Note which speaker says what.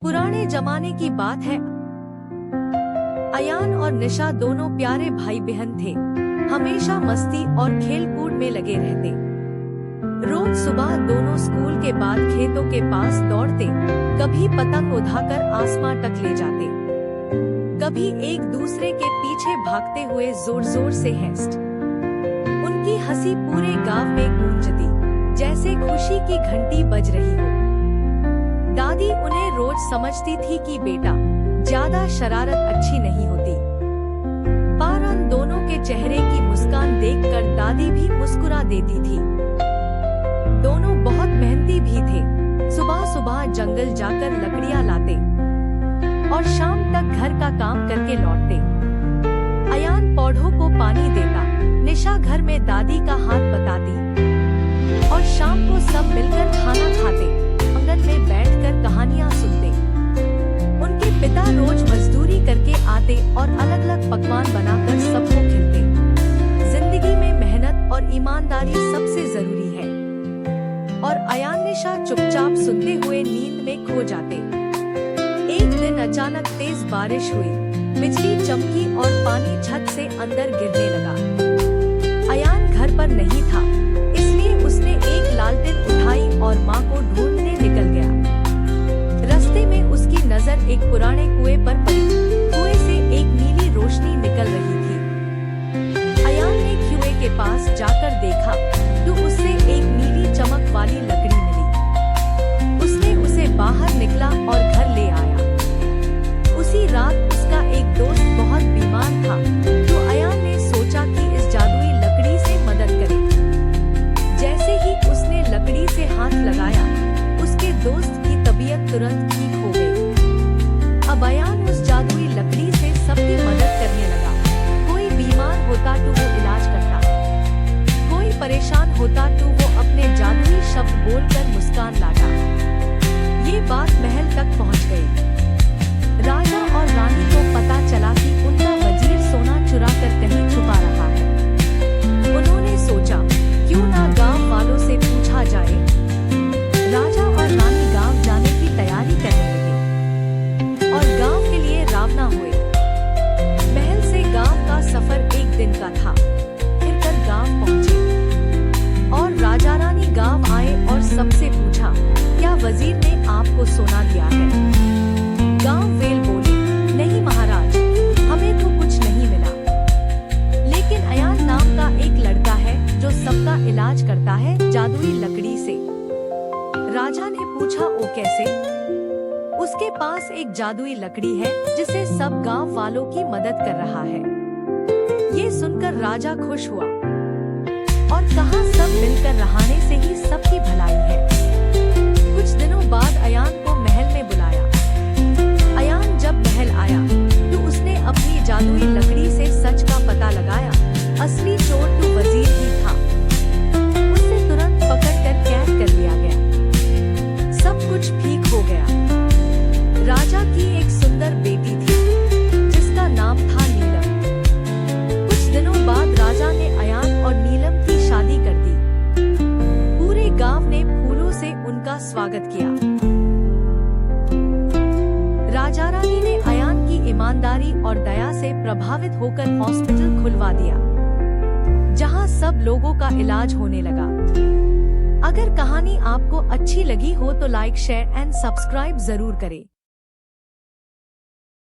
Speaker 1: पुराने जमाने की बात है। अयान और निशा दोनों प्यारे भाई बहन थे। हमेशा मस्ती और खेल कूद में लगे रहते। रोज सुबह दोनों स्कूल के बाद खेतों के पास दौड़ते, कभी पतंग उड़ाकर आसमां तक ले जाते, कभी एक दूसरे के पीछे भागते हुए जोर जोर से हंसते। उनकी हंसी पूरे गांव में गूंजती, जैसे खुशी की घंटी बज रही हो। दादी उन्हें रोज समझती थी कि बेटा, ज्यादा शरारत अच्छी नहीं होती, पर उन दोनों के चेहरे की मुस्कान देखकर दादी भी मुस्कुरा देती थी। दोनों बहुत मेहनती भी थे। सुबह सुबह जंगल जाकर लकड़ियां लाते और शाम तक घर का काम करके लौटते। अयान पौधों को पानी देता, निशा घर में दादी का हाथ बताती और शाम को सब मिलकर खाना खाते, आंगन में बैठकर कहानियां सुनते। उनके पिता रोज मजदूरी करके आते और अलग अलग पकवान बनाकर सबको खिलाते। जिंदगी में मेहनत और ईमानदारी सबसे जरूरी है। और अयान निशा चुपचाप सुनते हुए नींद में खो जाते। एक दिन अचानक तेज बारिश हुई, बिजली चमकी और पानी छत से अंदर गिरने लगा। अयान घर पर नहीं था, इसलिए उसने एक लालटेन उठाई और माँ को ढूंढने निकल गया। रास्ते में उसकी नजर एक पुराने कुएं पर पड़ी। कुएं से एक नीली रोशनी निकल रही थी। अयान ने कुएं के पास जाकर देखा तो उससे एक नीली चमक वाली लकड़ी मिली। उसने उसे बाहर निकला और घर ले आया। उसी रात उसका एक दोस्त बहुत बीमार था, तो अयान ने सोचा कि इस जादुई लकड़ी से मदद करे। जैसे ही उसने लकड़ी से हाथ लगाया, उसके दोस्त की तबीयत तुरंत ठीक हो गई। अब अयान उस जादुई लकड़ी से सबकी मदद करने लगा। कोई बीमार होता तो वो इलाज करता, कोई परेशान होता तो वो अपने जादुई शब्द बोलकर मुस्कान लाता। ये बात महल तक पहुंच गई। राजा और रानी को पता चला कि उनका वजीर सोना चुराकर कहीं छुपा रहा है। उन्होंने सोचा, क्यों ना गांव वालों से पूछा जाए। राजा और रानी गांव जाने की तैयारी करने लगे और गांव के लिए रवाना हुए। महल से गांव का सफर एक दिन का था। फिर कर गांव पहुंचे और राजा रानी गांव आए और सबसे पूछा, क्या वजीर ने आपको सोना दिया है? गांव वेल बोले, नहीं महाराज, हमें तो कुछ नहीं मिला, लेकिन अयान नाम का एक लड़का है जो सबका इलाज करता है जादुई लकड़ी से। राजा ने पूछा, वो कैसे? उसके पास एक जादुई लकड़ी है जिसे सब गांव वालों की मदद कर रहा है। ये सुनकर राजा खुश हुआ और कहा, सब मिलकर रहने से ही सबकी भलाई है। कुछ दिनों बाद अयान को महल में बुलाया। अयान जब महल आया तो उसने अपनी जादुई लकड़ी से सच का पता लगाया। असली चोर तो वजीर ही था। उसे तुरंत पकड़कर कैद कर लिया गया। सब कुछ ठीक हो गया। राजा की एक सुंदर बेटी थी जिसका नाम था नीलम। कुछ दिनों बाद राजा ने अयान और नीलम की शादी कर दी। पूरे गांव ने फूलों से उनका स्वागत किया। राजा रानी ने अयान की ईमानदारी और दया से प्रभावित होकर हॉस्पिटल खुलवा दिया, जहां सब लोगों का इलाज होने लगा। अगर कहानी आपको अच्छी लगी हो तो लाइक, शेयर एंड सब्सक्राइब जरूर करें।